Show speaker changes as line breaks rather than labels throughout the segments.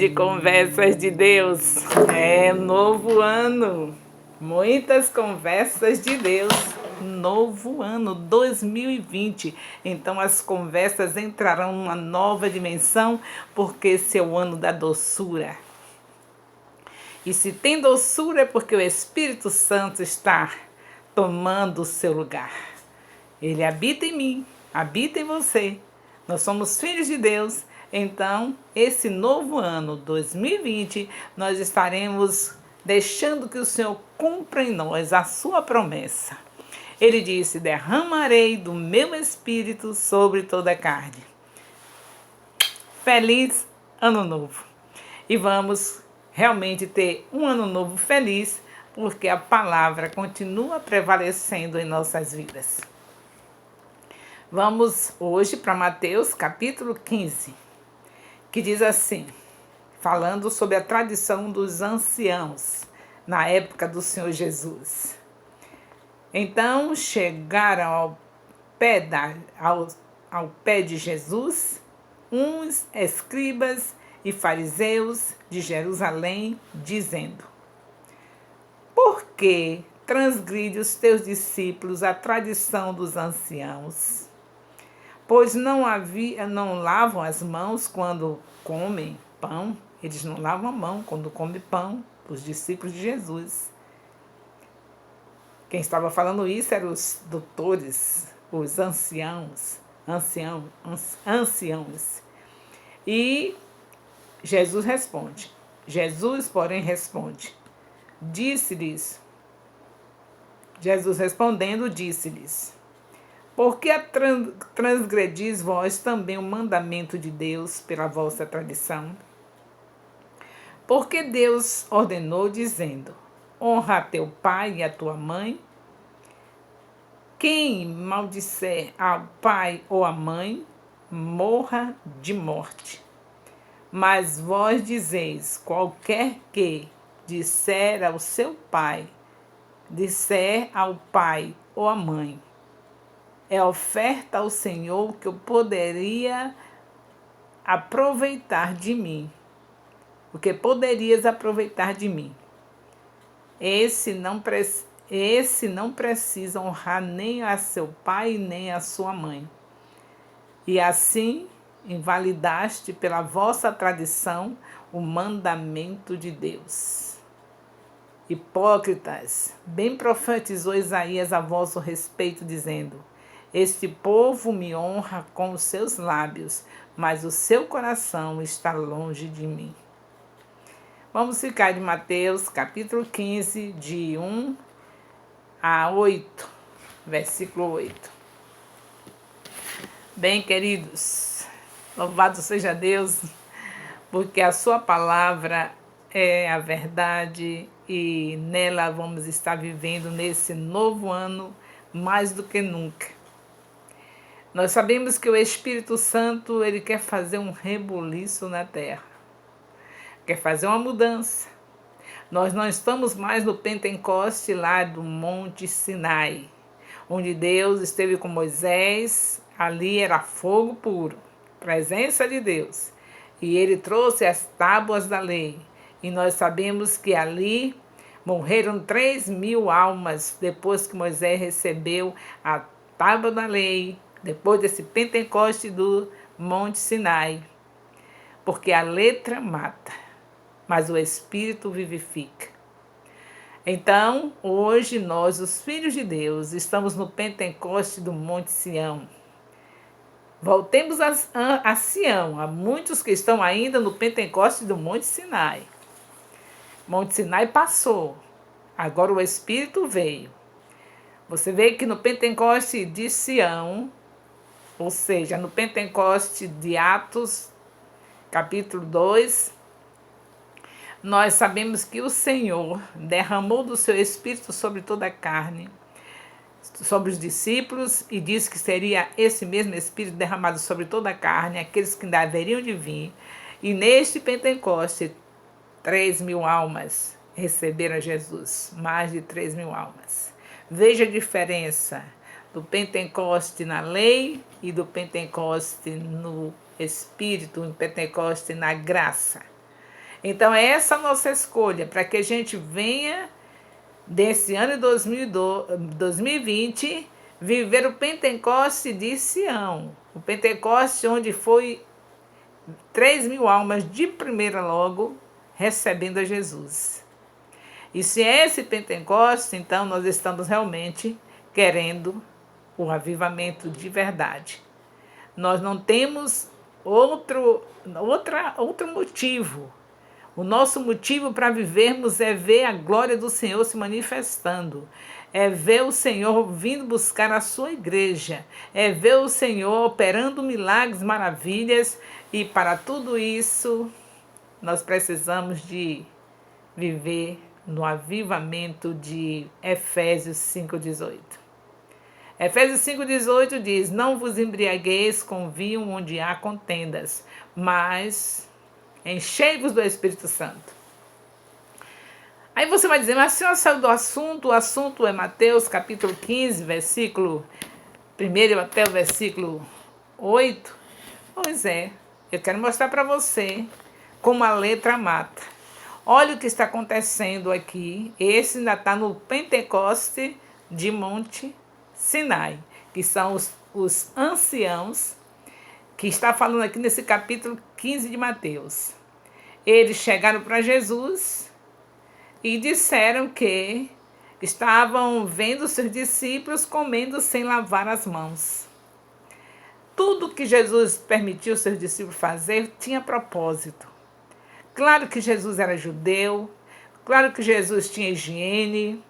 de conversas de Deus. É novo ano. Muitas conversas de Deus. Novo ano 2020. Então as conversas entrarão numa nova dimensão, porque esse é o ano da doçura. E se tem doçura é porque o Espírito Santo está tomando o seu lugar. Ele habita em mim, habita em você. Nós somos filhos de Deus. Então, esse novo ano 2020, nós estaremos deixando que o Senhor cumpra em nós a sua promessa. Ele disse: derramarei do meu espírito sobre toda a carne. Feliz ano novo. E vamos realmente ter um ano novo feliz, porque a palavra continua prevalecendo em nossas vidas. Vamos hoje para Mateus capítulo 15, que diz assim, falando sobre a tradição dos anciãos na época do Senhor Jesus. Então chegaram ao pé de Jesus uns escribas e fariseus de Jerusalém, dizendo: por que transgride os teus discípulos a tradição dos anciãos? Pois não lavam as mãos quando comem pão. Eles não lavam a mão quando comem pão, os discípulos de Jesus. Quem estava falando isso eram os doutores, os anciãos. E Jesus, porém, responde. Jesus respondendo, disse-lhes: por que transgredis vós também o mandamento de Deus pela vossa tradição? Porque Deus ordenou, dizendo: honra a teu pai e a tua mãe. Quem maldisser ao pai ou à mãe, morra de morte. Mas vós dizeis: qualquer que disser ao pai ou à mãe, é oferta ao Senhor que eu poderia aproveitar de mim. O que poderias aproveitar de mim? Esse não precisa honrar nem a seu pai nem a sua mãe. E assim invalidaste pela vossa tradição o mandamento de Deus. Hipócritas, bem profetizou Isaías a vosso respeito, dizendo: este povo me honra com os seus lábios, mas o seu coração está longe de mim. Vamos ficar de Mateus, capítulo 15, de 1 a 8, versículo 8. Bem, queridos, louvado seja Deus, porque a sua palavra é a verdade e nela vamos estar vivendo nesse novo ano mais do que nunca. Nós sabemos que o Espírito Santo, ele quer fazer um rebuliço na terra. Quer fazer uma mudança. Nós não estamos mais no Pentecoste lá do Monte Sinai, onde Deus esteve com Moisés, ali era fogo puro, presença de Deus. E ele trouxe as tábuas da lei. E nós sabemos que ali morreram 3.000 almas depois que Moisés recebeu a tábua da lei, depois desse Pentecoste do Monte Sinai. Porque a letra mata, mas o Espírito vivifica. Então, hoje nós, os filhos de Deus, estamos no Pentecoste do Monte Sião. Voltemos a Sião. Há muitos que estão ainda no Pentecoste do Monte Sinai. Monte Sinai passou, agora o Espírito veio. Você vê que no Pentecoste de Sião, ou seja, no Pentecoste de Atos, capítulo 2, nós sabemos que o Senhor derramou do seu Espírito sobre toda a carne, sobre os discípulos, e disse que seria esse mesmo Espírito derramado sobre toda a carne, aqueles que ainda haveriam de vir. E neste Pentecoste, 3.000 almas receberam Jesus, mais de 3.000 almas. Veja a diferença do Pentecoste na lei e do Pentecoste no Espírito, do Pentecoste na graça. Então, é essa a nossa escolha, para que a gente venha, desse ano de 2020, viver o Pentecoste de Sião. O Pentecoste onde foi 3.000 almas de primeira logo recebendo a Jesus. E se é esse Pentecoste, então nós estamos realmente querendo o avivamento de verdade. Nós não temos outro motivo. O nosso motivo para vivermos é ver a glória do Senhor se manifestando, é ver o Senhor vindo buscar a sua igreja, é ver o Senhor operando milagres, maravilhas, e para tudo isso nós precisamos de viver no avivamento de Efésios 5,18. Efésios 5,18 diz: não vos embriagueis com vinho onde há contendas, mas enchei-vos do Espírito Santo. Aí você vai dizer, mas a senhora saiu do assunto, o assunto é Mateus capítulo 15, versículo 1 até o versículo 8. Pois é, eu quero mostrar para você como a letra mata. Olha o que está acontecendo aqui. Esse ainda está no Pentecoste de Monte Sinai, que são os anciãos, que está falando aqui nesse capítulo 15 de Mateus. Eles chegaram para Jesus e disseram que estavam vendo seus discípulos comendo sem lavar as mãos. Tudo que Jesus permitiu seus discípulos fazer tinha propósito. Claro que Jesus era judeu, claro que Jesus tinha higiene,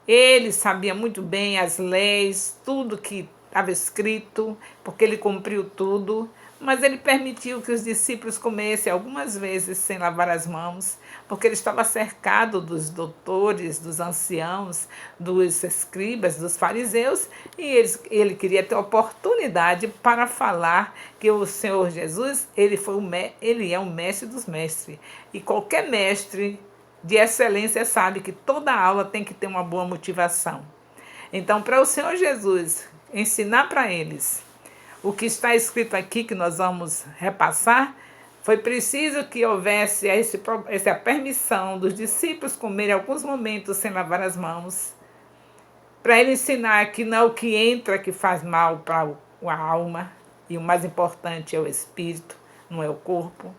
ele sabia muito bem as leis, tudo que estava escrito, porque ele cumpriu tudo, mas ele permitiu que os discípulos comessem algumas vezes sem lavar as mãos, porque ele estava cercado dos doutores, dos anciãos, dos escribas, dos fariseus, e ele queria ter oportunidade para falar que o Senhor Jesus, ele é o mestre dos mestres, e qualquer mestre de excelência sabe que toda aula tem que ter uma boa motivação. Então, para o Senhor Jesus ensinar para eles o que está escrito aqui, que nós vamos repassar, foi preciso que houvesse essa permissão dos discípulos comerem alguns momentos sem lavar as mãos, para ele ensinar que não é o que entra que faz mal para a alma, e o mais importante é o espírito, não é o corpo.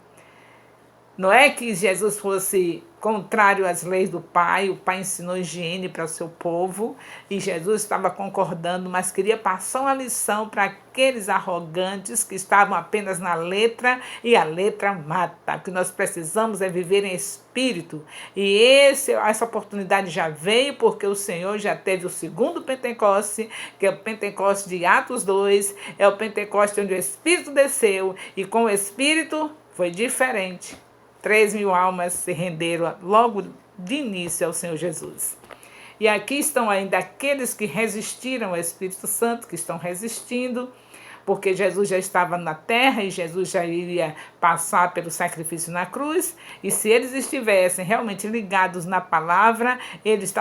Não é que Jesus fosse contrário às leis do Pai, o Pai ensinou higiene para o seu povo e Jesus estava concordando, mas queria passar uma lição para aqueles arrogantes que estavam apenas na letra, e a letra mata. O que nós precisamos é viver em espírito, e essa oportunidade já veio porque o Senhor já teve o segundo Pentecoste, que é o Pentecoste de Atos 2, é o Pentecoste onde o Espírito desceu, e com o Espírito foi diferente. 3.000 almas se renderam logo de início ao Senhor Jesus. E aqui estão ainda aqueles que resistiram ao Espírito Santo, que estão resistindo, porque Jesus já estava na terra e Jesus já iria passar pelo sacrifício na cruz, e se eles estivessem realmente ligados na palavra, eles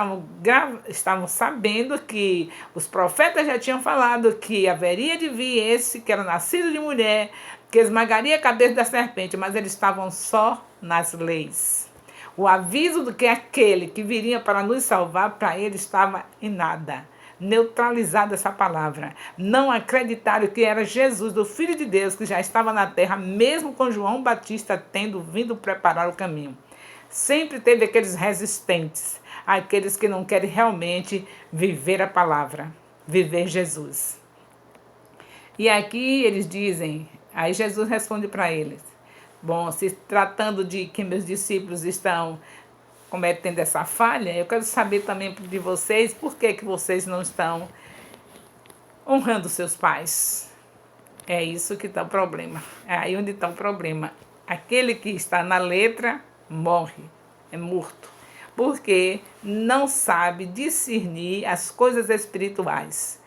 estavam sabendo que os profetas já tinham falado que haveria de vir esse que era nascido de mulher, que esmagaria a cabeça da serpente, mas eles estavam só nas leis. O aviso do que aquele que viria para nos salvar, para ele estava em nada. Neutralizada essa palavra. Não acreditaram que era Jesus, o Filho de Deus, que já estava na terra, mesmo com João Batista tendo vindo preparar o caminho. Sempre teve aqueles resistentes, aqueles que não querem realmente viver a palavra, viver Jesus. E aqui eles dizem, aí Jesus responde para eles: bom, se tratando de que meus discípulos estão cometendo essa falha, eu quero saber também de vocês por que vocês não estão honrando seus pais. É isso que está o problema. É aí onde está o problema. Aquele que está na letra morre, é morto, porque não sabe discernir as coisas espirituais.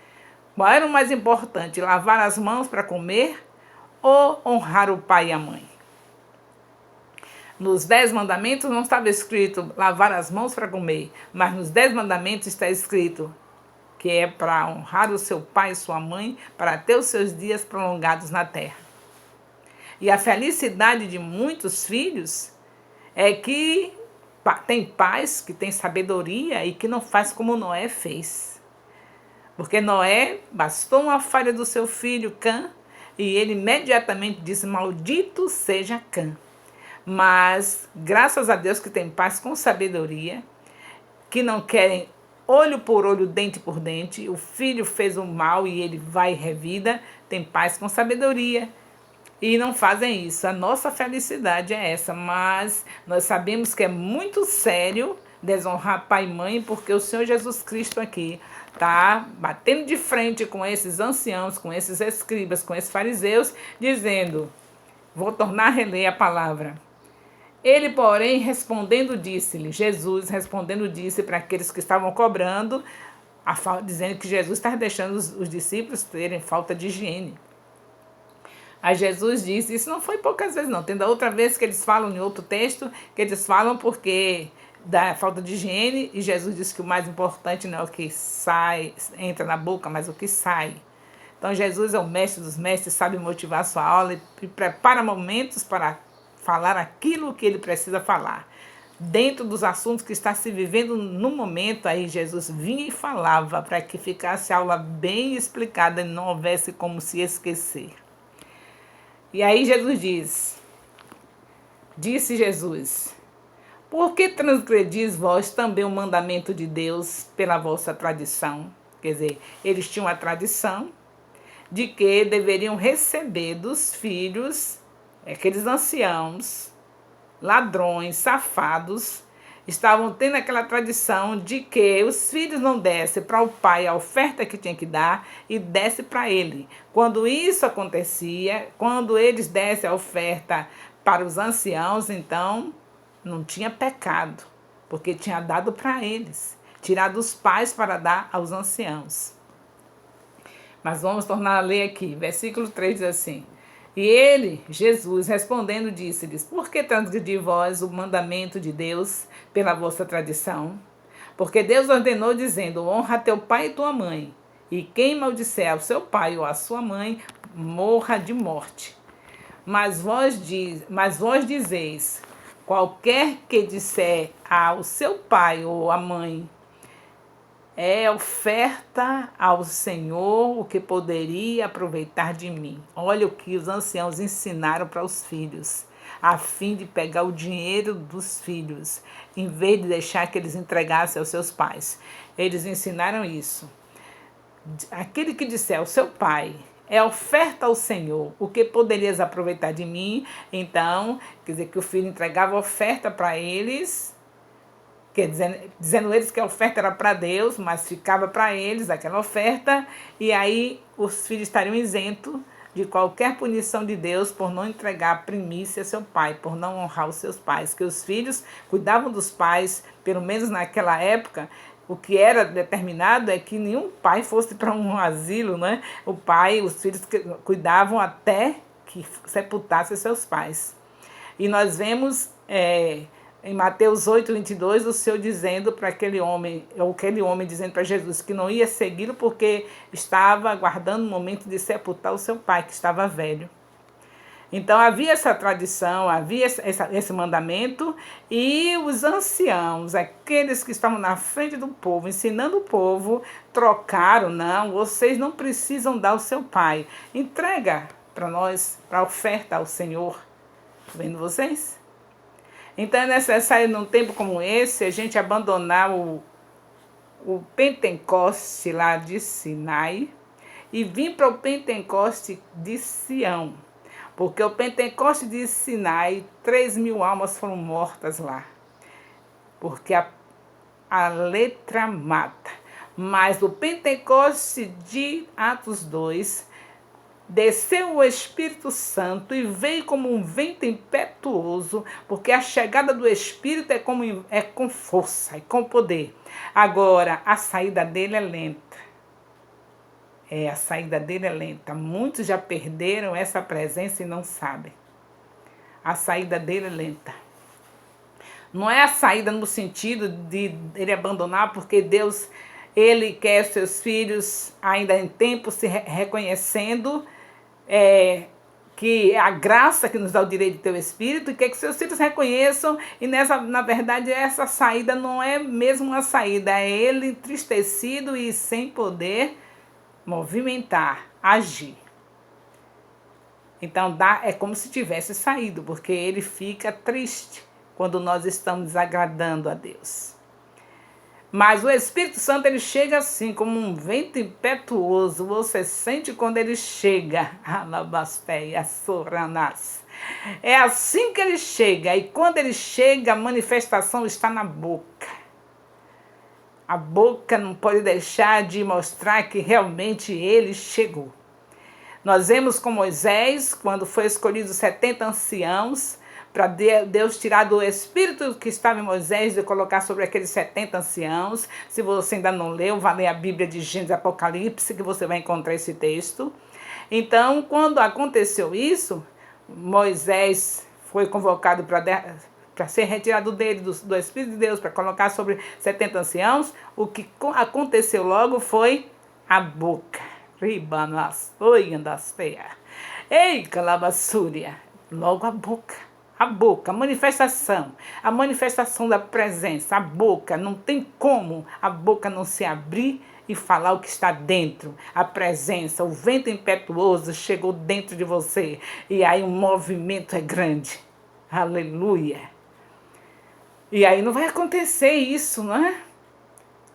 Qual era o mais importante, lavar as mãos para comer ou honrar o pai e a mãe? Nos 10 mandamentos não estava escrito lavar as mãos para comer, mas nos 10 mandamentos está escrito que é para honrar o seu pai e sua mãe, para ter os seus dias prolongados na terra. E a felicidade de muitos filhos é que tem pais que têm sabedoria e que não faz como Noé fez. Porque Noé bastou uma falha do seu filho Cã e ele imediatamente disse: maldito seja Cã. Mas graças a Deus que tem pais com sabedoria, que não querem olho por olho, dente por dente. O filho fez o mal e ele vai e revida. Tem pais com sabedoria e não fazem isso. A nossa felicidade é essa, mas nós sabemos que é muito sério desonrar pai e mãe, porque o Senhor Jesus Cristo aqui está batendo de frente com esses anciãos, com esses escribas, com esses fariseus, dizendo, vou tornar a reler a palavra. Ele, porém, respondendo, disse-lhe, Jesus respondendo, disse para aqueles que estavam cobrando, dizendo que Jesus estava deixando os discípulos terem falta de higiene. Aí Jesus disse, isso não foi poucas vezes não, tem da outra vez que eles falam em outro texto, que eles falam porque da falta de higiene, e Jesus disse que o mais importante não é o que sai, entra na boca, mas o que sai. Então Jesus é o mestre dos mestres, sabe motivar a sua aula e prepara momentos para falar aquilo que ele precisa falar. Dentro dos assuntos que está se vivendo no momento, aí Jesus vinha e falava para que ficasse a aula bem explicada e não houvesse como se esquecer. E aí Jesus disse Jesus, por que transgredis vós também o mandamento de Deus pela vossa tradição? Quer dizer, eles tinham a tradição de que deveriam receber dos filhos, aqueles anciãos, ladrões, safados, estavam tendo aquela tradição de que os filhos não dessem para o pai a oferta que tinha que dar e desse para ele. Quando isso acontecia, quando eles dessem a oferta para os anciãos, então não tinha pecado, porque tinha dado para eles, tirado dos pais para dar aos anciãos. Mas vamos tornar a ler aqui, versículo 3 diz assim, e ele, Jesus, respondendo, disse-lhes, por que transgredi vós o mandamento de Deus pela vossa tradição? Porque Deus ordenou, dizendo, honra teu pai e tua mãe, e quem maldisser ao seu pai ou à sua mãe, morra de morte. Mas vós dizeis, qualquer que disser ao seu pai ou à mãe, é oferta ao Senhor o que poderia aproveitar de mim. Olha o que os anciãos ensinaram para os filhos, a fim de pegar o dinheiro dos filhos, em vez de deixar que eles entregassem aos seus pais. Eles ensinaram isso. Aquele que disser ao seu pai, é oferta ao Senhor, o que poderias aproveitar de mim? Então, quer dizer que o filho entregava oferta para eles, dizendo eles que a oferta era para Deus, mas ficava para eles aquela oferta, e aí os filhos estariam isentos de qualquer punição de Deus por não entregar a primícia a seu pai, por não honrar os seus pais, que os filhos cuidavam dos pais, pelo menos naquela época, o que era determinado é que nenhum pai fosse para um asilo, né? Os filhos cuidavam até que sepultasse seus pais. E nós vemos em Mateus 8:22, o Senhor dizendo para aquele homem dizendo para Jesus que não ia segui-lo porque estava aguardando o momento de sepultar o seu pai, que estava velho. Então havia essa tradição, havia esse mandamento, e os anciãos, aqueles que estavam na frente do povo, ensinando o povo, trocaram, não, vocês não precisam dar ao seu pai, entrega para nós, para a oferta ao Senhor. Está vendo vocês? Então é necessário, num tempo como esse, a gente abandonar o Pentecoste lá de Sinai e vir para o Pentecoste de Sião. Porque o Pentecoste de Sinai, 3.000 almas foram mortas lá. Porque a letra mata. Mas o Pentecoste de Atos 2, desceu o Espírito Santo e veio como um vento impetuoso, porque a chegada do Espírito é com força, é com poder. Agora, a saída dele é lenta. A saída dele é lenta. Muitos já perderam essa presença e não sabem. A saída dele é lenta. Não é a saída no sentido de ele abandonar, porque Deus, ele quer seus filhos ainda em tempo se reconhecendo que é a graça que nos dá o direito de ter o Espírito, e quer que seus filhos reconheçam, e na verdade, essa saída não é mesmo uma saída, é ele entristecido e sem poder movimentar, agir. Então é como se tivesse saído, porque ele fica triste quando nós estamos desagradando a Deus. Mas o Espírito Santo, ele chega assim, como um vento impetuoso. Você sente quando ele chega. Alabasteia, Soranás. É assim que ele chega. E quando ele chega, a manifestação está na boca. A boca não pode deixar de mostrar que realmente ele chegou. Nós vemos com Moisés, quando foi escolhido 70 anciãos, para Deus tirar do espírito que estava em Moisés, de colocar sobre aqueles 70 anciãos. Se você ainda não leu, vá ler a Bíblia de Gênesis e Apocalipse, que você vai encontrar esse texto. Então, quando aconteceu isso, Moisés foi convocado para ser retirado dele, do Espírito de Deus, para colocar sobre 70 anciãos. O que aconteceu logo foi a boca. Ribanas, oiandasteia. Ei, calabassúria. Logo a boca. A boca, a manifestação da presença, a boca, não tem como a boca não se abrir e falar o que está dentro. A presença, o vento impetuoso chegou dentro de você e aí o movimento é grande. Aleluia. E aí não vai acontecer isso, não é?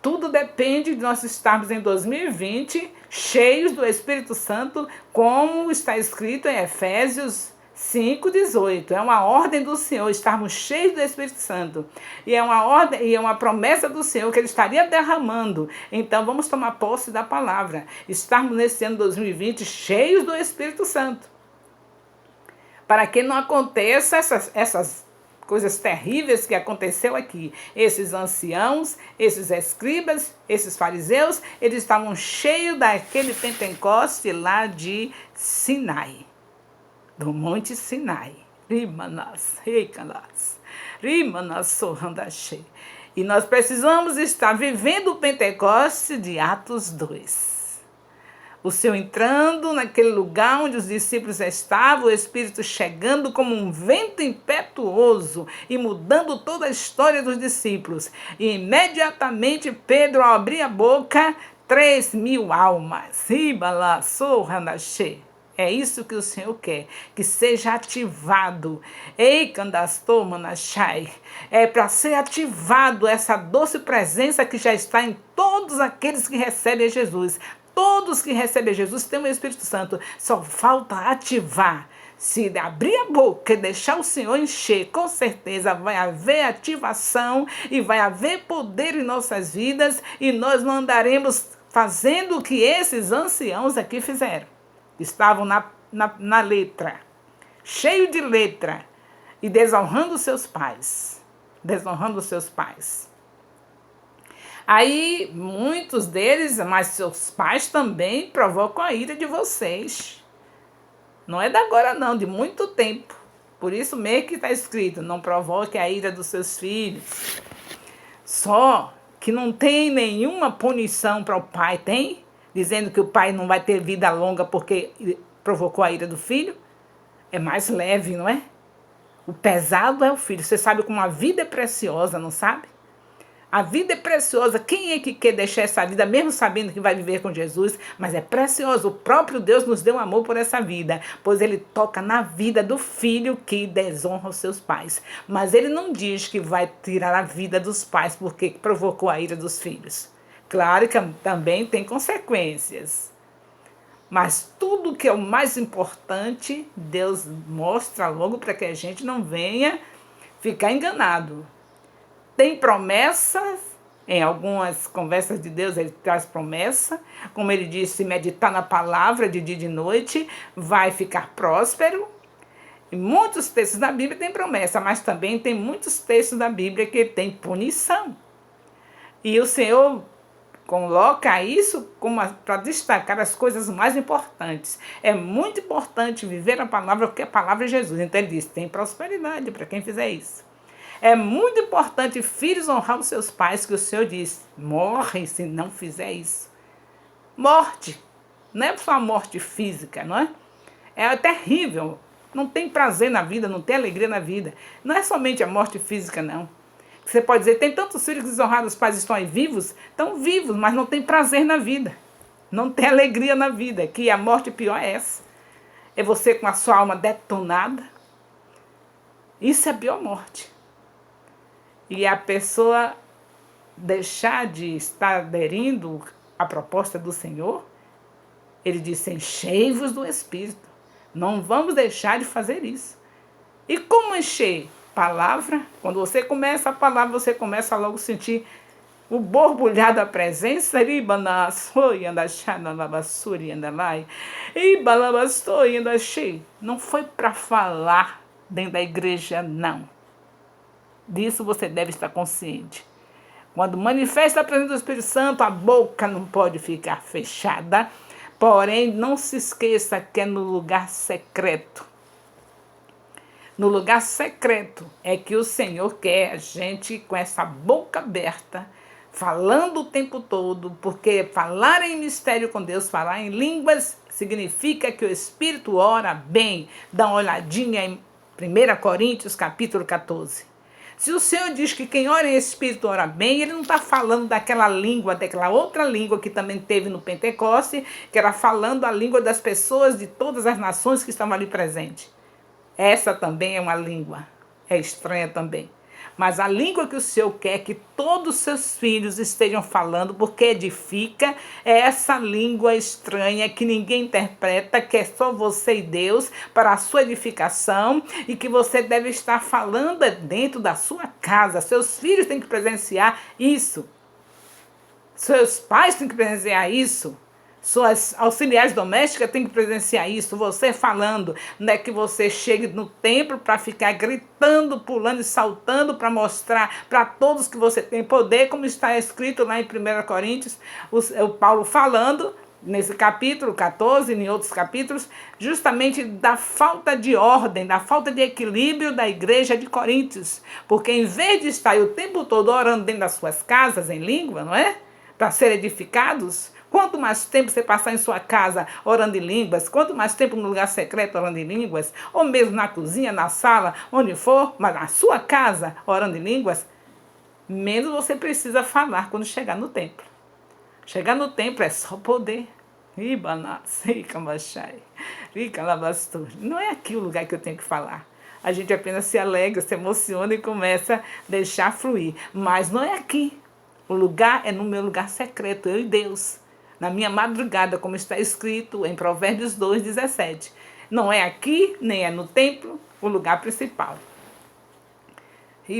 Tudo depende de nós estarmos em 2020 cheios do Espírito Santo, como está escrito em Efésios 5:18. É uma ordem do Senhor estarmos cheios do Espírito Santo. E é uma ordem e é uma promessa do Senhor que Ele estaria derramando. Então vamos tomar posse da palavra. Estarmos nesse ano 2020 cheios do Espírito Santo. Para que não aconteça essas coisas terríveis que aconteceu aqui. Esses anciãos, esses escribas, esses fariseus, eles estavam cheios daquele Pentecoste lá de Sinai. Do Monte Sinai. Rimanas, Reicanas, Rimanas, Sorrandachê. E nós precisamos estar vivendo o Pentecoste de Atos 2. O Senhor entrando naquele lugar onde os discípulos estavam, o Espírito chegando como um vento impetuoso e mudando toda a história dos discípulos. E imediatamente Pedro, ao abrir a boca, 3.000 almas. Ribala, Sorrandachê. É isso que o Senhor quer, que seja ativado. Ei, Candastor, Manachai. É para ser ativado essa doce presença que já está em todos aqueles que recebem Jesus. Todos que recebem Jesus têm o Espírito Santo. Só falta ativar. Se abrir a boca e deixar o Senhor encher, com certeza vai haver ativação e vai haver poder em nossas vidas. E nós não andaremos fazendo o que esses anciãos aqui fizeram. Estavam na letra, cheio de letra, e desonrando seus pais. Desonrando seus pais. Aí, muitos deles, mas seus pais também provocam a ira de vocês. Não é de agora não, de muito tempo. Por isso mesmo que está escrito, não provoque a ira dos seus filhos. Só que não tem nenhuma punição para o pai, tem? Dizendo que o pai não vai ter vida longa porque provocou a ira do filho. É mais leve, não é? O pesado é o filho. Você sabe como a vida é preciosa, não sabe? A vida é preciosa. Quem é que quer deixar essa vida, mesmo sabendo que vai viver com Jesus? Mas é precioso. O próprio Deus nos deu amor por essa vida, pois Ele toca na vida do filho que desonra os seus pais. Mas Ele não diz que vai tirar a vida dos pais porque provocou a ira dos filhos. Claro que também tem consequências. Mas tudo que é o mais importante, Deus mostra logo para que a gente não venha ficar enganado. Tem promessas, em algumas conversas de Deus Ele traz promessa. Como Ele disse, meditar na palavra de dia e de noite, vai ficar próspero. E muitos textos da Bíblia têm promessa, mas também tem muitos textos da Bíblia que tem punição. E o Senhor coloca isso para destacar as coisas mais importantes. É muito importante viver a palavra, porque a palavra é Jesus. Então Ele diz, tem prosperidade para quem fizer isso. É muito importante, filhos, honrar os seus pais, que o Senhor diz, morre se não fizer isso. Morte. Não é só a morte física, não é? É terrível. Não tem prazer na vida, não tem alegria na vida. Não é somente a morte física, não. Você pode dizer, tem tantos filhos desonrados, os pais estão aí vivos? Estão vivos, mas não tem prazer na vida. Não tem alegria na vida. Que a morte pior é essa. É você com a sua alma detonada. Isso é a pior morte. E a pessoa deixar de estar aderindo à proposta do Senhor, ele disse, enchei-vos do Espírito. Não vamos deixar de fazer isso. E como encher? Palavra. Quando você começa a palavra, você começa a logo sentir o borbulhar da presença. Não foi para falar dentro da igreja, não. Disso você deve estar consciente. Quando manifesta a presença do Espírito Santo, a boca não pode ficar fechada. Porém, não se esqueça que é no lugar secreto. No lugar secreto é que o Senhor quer a gente com essa boca aberta, falando o tempo todo, porque falar em mistério com Deus, falar em línguas, significa que o Espírito ora bem. Dá uma olhadinha em 1 Coríntios, capítulo 14. Se o Senhor diz que quem ora em espírito ora bem, ele não está falando daquela língua, daquela outra língua que também teve no Pentecoste, que era falando a língua das pessoas de todas as nações que estavam ali presentes. Essa também é uma língua, é estranha também. Mas a língua que o Senhor quer que todos os seus filhos estejam falando, porque edifica, é essa língua estranha que ninguém interpreta, que é só você e Deus, para a sua edificação, e que você deve estar falando dentro da sua casa. Seus filhos têm que presenciar isso. Seus pais têm que presenciar isso. Suas auxiliares domésticas têm que presenciar isso, você falando, não é que você chegue no templo para ficar gritando, pulando e saltando para mostrar para todos que você tem poder, como está escrito lá em 1 Coríntios, o Paulo falando, nesse capítulo 14 e em outros capítulos, justamente da falta de ordem, da falta de equilíbrio da igreja de Coríntios, porque em vez de estar o tempo todo orando dentro das suas casas em língua, não é? Para ser edificados. Quanto mais tempo você passar em sua casa orando em línguas, quanto mais tempo no lugar secreto orando em línguas, ou mesmo na cozinha, na sala, onde for, mas na sua casa orando em línguas, menos você precisa falar quando chegar no templo. Chegar no templo é só poder. Não é aqui o lugar que eu tenho que falar. A gente apenas se alegra, se emociona e começa a deixar fluir. Mas não é aqui. O lugar é no meu lugar secreto, eu e Deus. Na minha madrugada, como está escrito em Provérbios 2:17. Não é aqui, nem é no templo, o lugar principal. O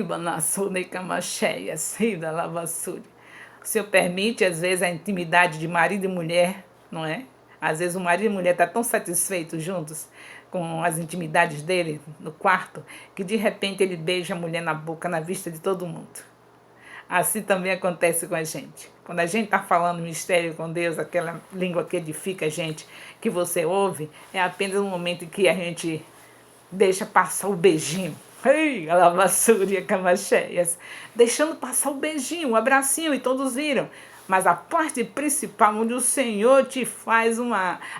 Senhor permite, às vezes, a intimidade de marido e mulher, não é? Às vezes o marido e a mulher estão tão satisfeitos juntos com as intimidades dele no quarto, que de repente ele beija a mulher na boca, na vista de todo mundo. Assim também acontece com a gente. Quando a gente está falando mistério com Deus, aquela língua que edifica a gente, que você ouve, é apenas um momento em que a gente deixa passar o beijinho. Ei, a lavassúria, camacheias. Deixando passar o beijinho, o abracinho, e todos viram. Mas a parte principal, onde o Senhor te faz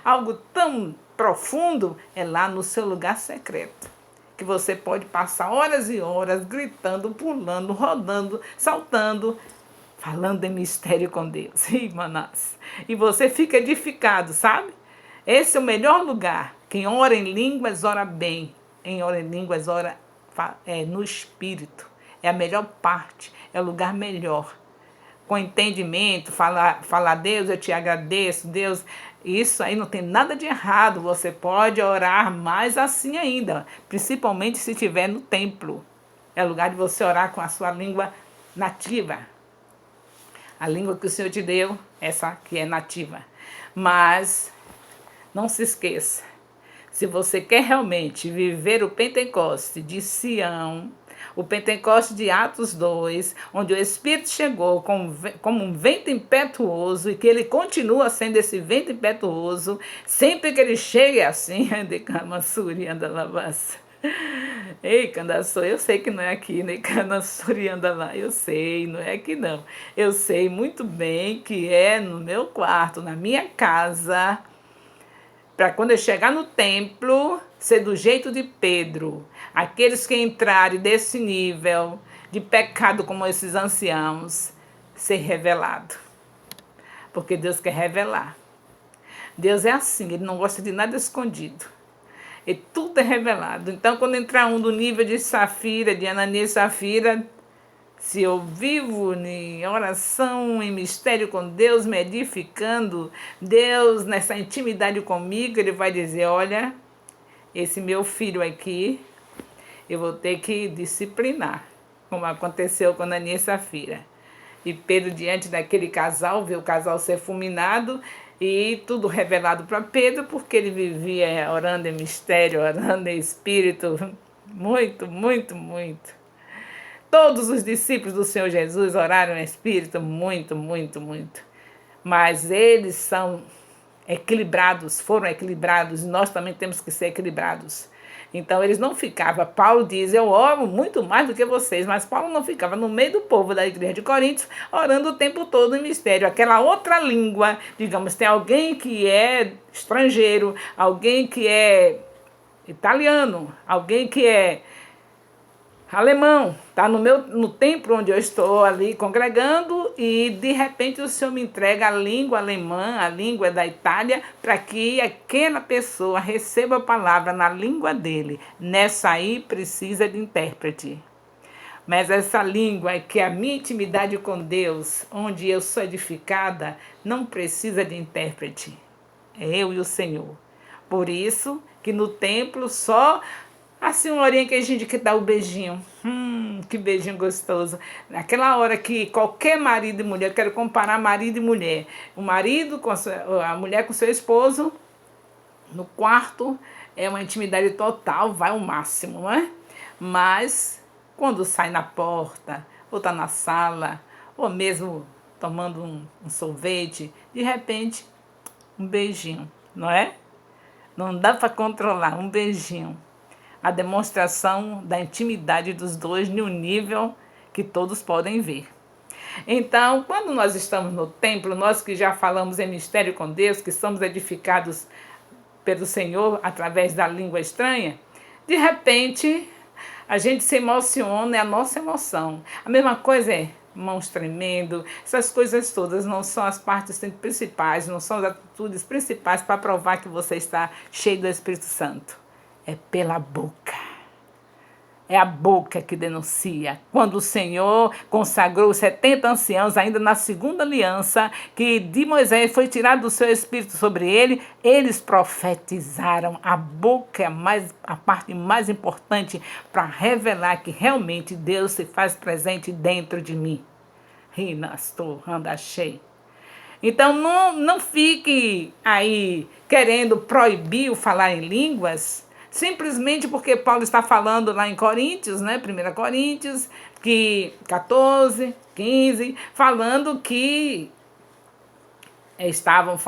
algo tão profundo, é lá no seu lugar secreto. Que você pode passar horas e horas gritando, pulando, rodando, saltando, falando em mistério com Deus. E você fica edificado, sabe? Esse é o melhor lugar. Quem ora em línguas, ora bem. Quem ora em línguas, ora no Espírito. É a melhor parte, é o lugar melhor. Com entendimento, falar, Deus, eu te agradeço, Deus... Isso aí não tem nada de errado, você pode orar mais assim ainda, principalmente se estiver no templo. É lugar de você orar com a sua língua nativa. A língua que o Senhor te deu, essa que é nativa. Mas não se esqueça, se você quer realmente viver o Pentecoste de Sião, o Pentecoste de Atos 2, onde o Espírito chegou como um vento impetuoso e que ele continua sendo esse vento impetuoso, sempre que ele chega assim, ei, Candaçou, eu sei que não é aqui, né? Eu sei, não é aqui não. Eu sei muito bem que é no meu quarto, na minha casa, para quando eu chegar no templo, ser do jeito de Pedro. Aqueles que entrarem desse nível de pecado como esses anciãos, ser revelado. Porque Deus quer revelar. Deus é assim, Ele não gosta de nada escondido. E tudo é revelado. Então, quando entrar um do nível de Safira, de Ananias e Safira, se eu vivo em oração, em mistério com Deus, me edificando, Deus nessa intimidade comigo, Ele vai dizer, olha, esse meu filho aqui, eu vou ter que disciplinar, como aconteceu com Ananias e Safira. E Pedro, diante daquele casal, vê o casal ser fulminado e tudo revelado para Pedro, porque ele vivia orando em mistério, orando em espírito, muito, muito, muito. Todos os discípulos do Senhor Jesus oraram em espírito, muito, muito, muito. Mas eles são equilibrados, foram equilibrados, e nós também temos que ser equilibrados. Então eles não ficavam, Paulo diz, eu oro muito mais do que vocês, mas Paulo não ficava no meio do povo da igreja de Coríntios, orando o tempo todo em mistério, aquela outra língua, digamos, tem alguém que é estrangeiro, alguém que é italiano, alguém que é alemão, está no templo onde eu estou ali congregando e de repente o Senhor me entrega a língua alemã, a língua da Itália, para que aquela pessoa receba a palavra na língua dele. Nessa aí precisa de intérprete. Mas essa língua que é a minha intimidade com Deus, onde eu sou edificada, não precisa de intérprete. É eu e o Senhor. Por isso que no templo só assim, uma horinha que a gente que dá o beijinho. Que beijinho gostoso. Naquela hora que qualquer marido e mulher, eu quero comparar marido e mulher. O marido com a mulher com seu esposo, no quarto, é uma intimidade total, vai ao máximo, não é? Mas, quando sai na porta, ou está na sala, ou mesmo tomando um sorvete, de repente, um beijinho, não é? Não dá para controlar, um beijinho. A demonstração da intimidade dos dois no nível que todos podem ver. Então, quando nós estamos no templo, nós que já falamos em mistério com Deus, que somos edificados pelo Senhor através da língua estranha, de repente a gente se emociona, é a nossa emoção. A mesma coisa é mãos tremendo, essas coisas todas não são as partes principais, não são as atitudes principais para provar que você está cheio do Espírito Santo. É pela boca. É a boca que denuncia. Quando o Senhor consagrou os 70 anciãos, ainda na segunda aliança, que de Moisés foi tirado do seu espírito sobre ele, eles profetizaram. A boca é a parte mais importante para revelar que realmente Deus se faz presente dentro de mim. Rinastor, anda cheio. Então não fique aí querendo proibir o falar em línguas, simplesmente porque Paulo está falando lá em Coríntios, né? 1 Coríntios 14, 15, falando que estavam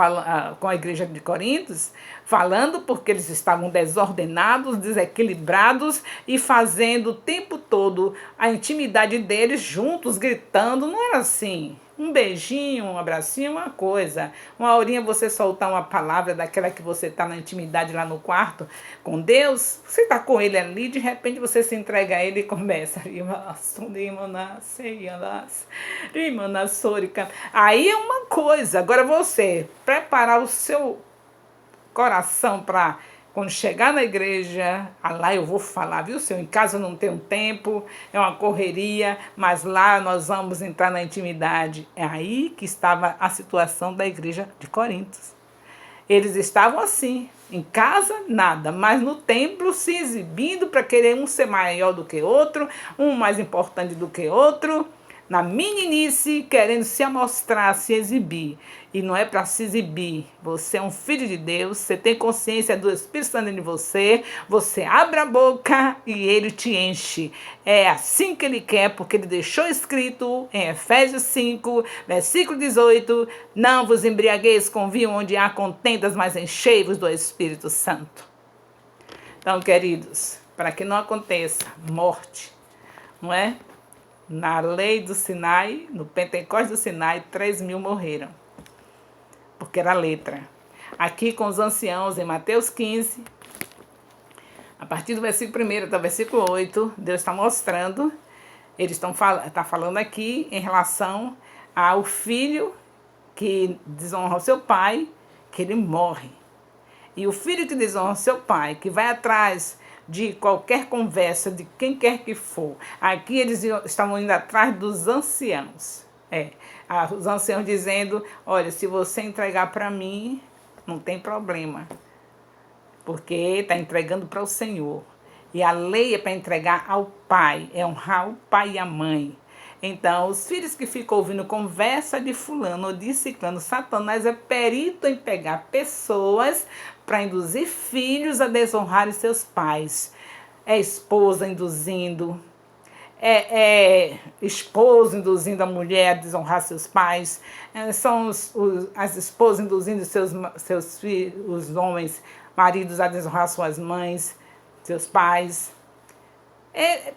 com a igreja de Coríntios, falando porque eles estavam desordenados, desequilibrados e fazendo o tempo todo a intimidade deles juntos, gritando. Não era assim. Um beijinho, um abracinho, uma coisa. Uma horinha você soltar uma palavra daquela que você está na intimidade lá no quarto com Deus, você está com ele ali, de repente você se entrega a ele e começa. Aí é uma coisa. Agora você preparar o seu coração para quando chegar na igreja, lá eu vou falar, viu, Senhor? Em casa eu não tenho tempo, é uma correria, mas lá nós vamos entrar na intimidade. É aí que estava a situação da igreja de Coríntios. Eles estavam assim, em casa nada, mas no templo se exibindo para querer um ser maior do que outro, um mais importante do que outro, na meninice, querendo se amostrar, se exibir. E não é para se exibir. Você é um filho de Deus, você tem consciência do Espírito Santo em você, você abre a boca e ele te enche. É assim que ele quer, porque ele deixou escrito em Efésios 5, versículo 18, não vos embriagueis com vinho onde há contendas, mas enchei-vos do Espírito Santo. Então, queridos, para que não aconteça morte, não é? Na lei do Sinai, no Pentecostes do Sinai, 3.000 morreram. Porque era letra. aqui com os anciãos em Mateus 15, a partir do versículo 1 até o versículo 8, Deus está mostrando, eles estão falando aqui em relação ao filho que desonra o seu pai, que ele morre. E o filho que desonra o seu pai, que vai atrás de qualquer conversa, de quem quer que for, aqui eles estavam indo atrás dos anciãos. Os anciãos dizendo, olha, se você entregar para mim, não tem problema, porque está entregando para o Senhor. E a lei é para entregar ao pai, é honrar o pai e a mãe. Então, os filhos que ficam ouvindo conversa de fulano ou de ciclano, Satanás é perito em pegar pessoas para induzir filhos a desonrarem seus pais. É esposa induzindo, esposo induzindo a mulher a desonrar seus pais, são as esposas induzindo seus filhos, os homens, maridos a desonrar suas mães, seus pais,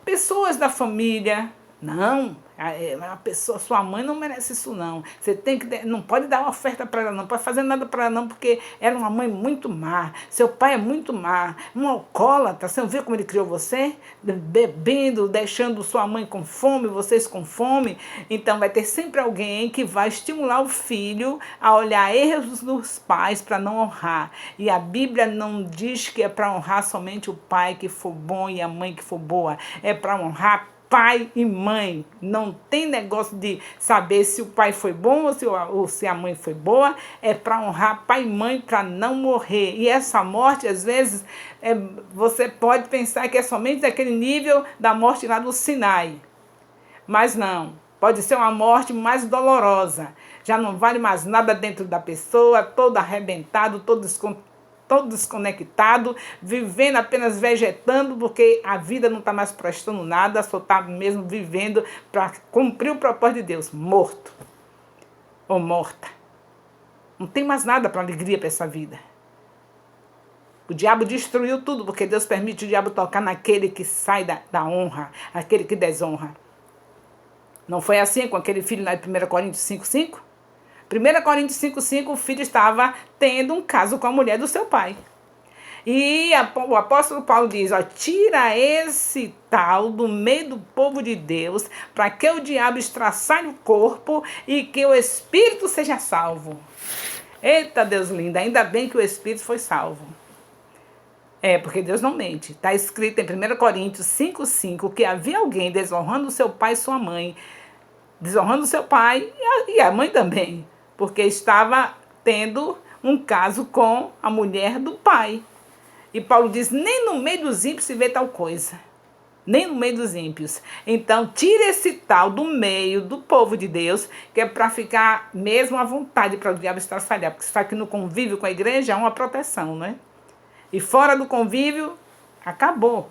pessoas da família. Não, a pessoa, sua mãe não merece isso não. Você não pode dar uma oferta para ela não, pode fazer nada para ela não, porque ela é uma mãe muito má. Seu pai é muito má, um alcoólatra. Você não viu como ele criou você? Bebendo, deixando sua mãe com fome, vocês com fome. Então vai ter sempre alguém que vai estimular o filho a olhar erros dos pais para não honrar. E a Bíblia não diz que é para honrar somente o pai que for bom e a mãe que for boa. É para honrar pai e mãe. Não tem negócio de saber se o pai foi bom ou se a mãe foi boa. É para honrar pai e mãe, para não morrer. E essa morte, às vezes, você pode pensar que é somente daquele nível da morte lá do Sinai. Mas não. Pode ser uma morte mais dolorosa. Já não vale mais nada dentro da pessoa, todo arrebentado, todo desconectado, vivendo apenas vegetando, porque a vida não está mais prestando nada, só está mesmo vivendo para cumprir o propósito de Deus, morto ou morta. Não tem mais nada para alegria para essa vida. O diabo destruiu tudo, porque Deus permite o diabo tocar naquele que sai da honra, aquele que desonra. Não foi assim com aquele filho lá de 1 Coríntios 5,5? 1 Coríntios 5,5, o filho estava tendo um caso com a mulher do seu pai. E o apóstolo Paulo diz, tira esse tal do meio do povo de Deus, para que o diabo estraçalhe o corpo e que o espírito seja salvo. Eita, Deus lindo, ainda bem que o espírito foi salvo. Porque Deus não mente. Está escrito em 1 Coríntios 5,5 que havia alguém desonrando seu pai e sua mãe, desonrando seu pai e a mãe também, porque estava tendo um caso com a mulher do pai. E Paulo diz, nem no meio dos ímpios se vê tal coisa. Nem no meio dos ímpios. Então, tira esse tal do meio do povo de Deus, que é para ficar mesmo à vontade para o diabo estraçalhar, porque está aqui no convívio com a igreja é uma proteção, né? E fora do convívio, acabou.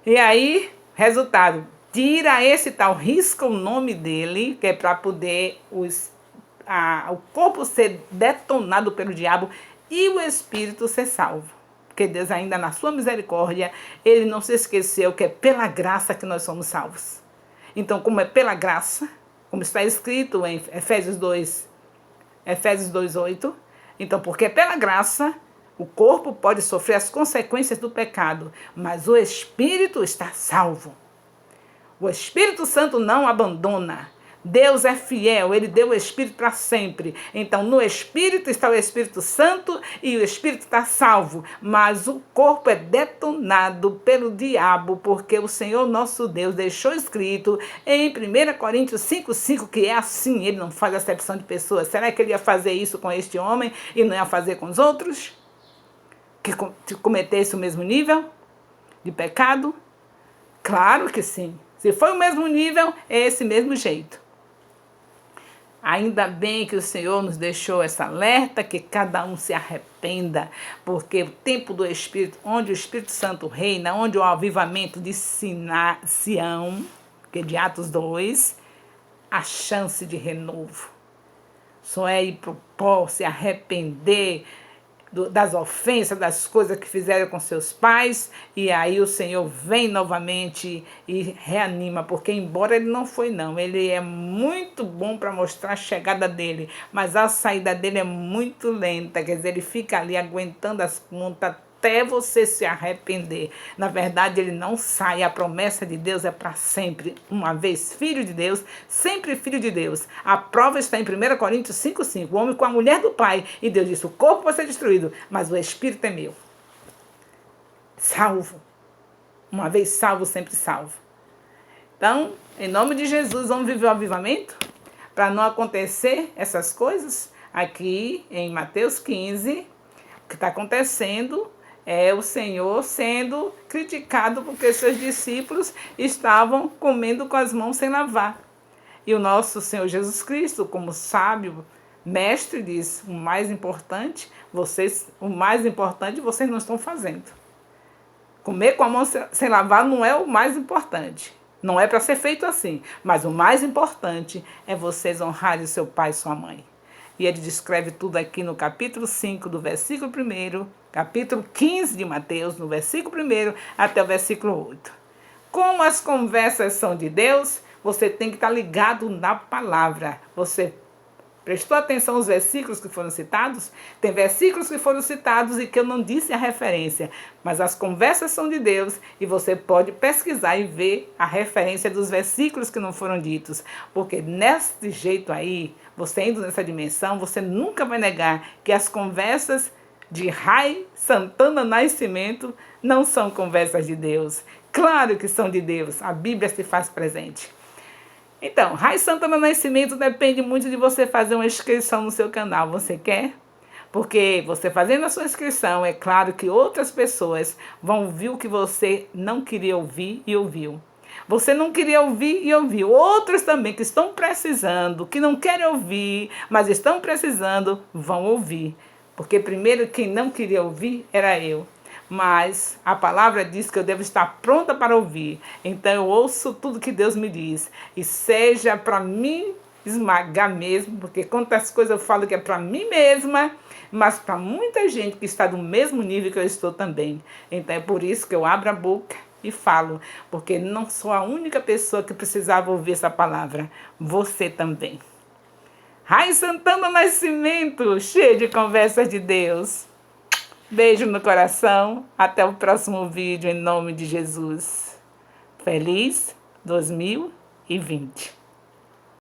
E aí, resultado, tira esse tal, risca o nome dele, que é para poder o corpo ser detonado pelo diabo e o espírito ser salvo. Porque Deus ainda na sua misericórdia, ele não se esqueceu que é pela graça que nós somos salvos. Então, como é pela graça, como está escrito em Efésios 2:8, então, porque é pela graça, o corpo pode sofrer as consequências do pecado, mas o espírito está salvo. O Espírito Santo não abandona. Deus é fiel, ele deu o Espírito para sempre. Então, no Espírito está o Espírito Santo e o Espírito está salvo. Mas o corpo é detonado pelo diabo, porque o Senhor nosso Deus deixou escrito em 1 Coríntios 5,5 que é assim, ele não faz acepção de pessoas. Será que ele ia fazer isso com este homem e não ia fazer com os outros? Que cometesse o mesmo nível de pecado? Claro que sim. Se foi o mesmo nível, é esse mesmo jeito. Ainda bem que o Senhor nos deixou essa alerta, que cada um se arrependa, porque o tempo do Espírito, onde o Espírito Santo reina, onde o avivamento de Sião, que é de Atos 2, a chance de renovo. Só é ir para o pó, se arrepender, das ofensas, das coisas que fizeram com seus pais, e aí o Senhor vem novamente e reanima, porque embora ele não foi não, ele é muito bom para mostrar a chegada dele, mas a saída dele é muito lenta, quer dizer, ele fica ali aguentando as pontas até você se arrepender. Na verdade, ele não sai. A promessa de Deus é para sempre. Uma vez filho de Deus, sempre filho de Deus. A prova está em 1 Coríntios 5,5. O homem com a mulher do pai. E Deus disse, o corpo vai ser destruído, mas o espírito é meu. Salvo. Uma vez salvo, sempre salvo. Então, em nome de Jesus, vamos viver o avivamento? Para não acontecer essas coisas. Aqui em Mateus 15, o que está acontecendo é o Senhor sendo criticado porque seus discípulos estavam comendo com as mãos sem lavar. E o nosso Senhor Jesus Cristo, como sábio mestre, diz, o mais importante vocês não estão fazendo. Comer com a mão sem lavar não é o mais importante. Não é para ser feito assim. Mas o mais importante é vocês honrarem o seu pai e sua mãe. E ele descreve tudo aqui no capítulo 5, do versículo 1, capítulo 15 de Mateus, no versículo 1 até o versículo 8. Como as conversas são de Deus, você tem que estar ligado na palavra. Você prestou atenção aos versículos que foram citados? Tem versículos que foram citados e que eu não disse a referência, mas as conversas são de Deus e você pode pesquisar e ver a referência dos versículos que não foram ditos, porque nesse jeito aí, você indo nessa dimensão, você nunca vai negar que as conversas de Rai Santana Nascimento não são conversas de Deus. Claro que são de Deus, a Bíblia se faz presente. Então, Rai Santana Nascimento depende muito de você fazer uma inscrição no seu canal. Você quer? Porque você fazendo a sua inscrição, é claro que outras pessoas vão ouvir o que você não queria ouvir e ouviu. Você não queria ouvir e ouviu. Outros também que estão precisando, que não querem ouvir, mas estão precisando, vão ouvir. Porque primeiro quem não queria ouvir era eu. Mas a palavra diz que eu devo estar pronta para ouvir. Então eu ouço tudo que Deus me diz. E seja para mim esmagar mesmo, porque quantas coisas eu falo que é para mim mesma, mas para muita gente que está do mesmo nível que eu estou também. Então é por isso que eu abro a boca e falo, porque não sou a única pessoa que precisava ouvir essa palavra. Você também. Rai Santana Nascimento, cheio de conversas de Deus. Beijo no coração. Até o próximo vídeo, em nome de Jesus. Feliz 2020.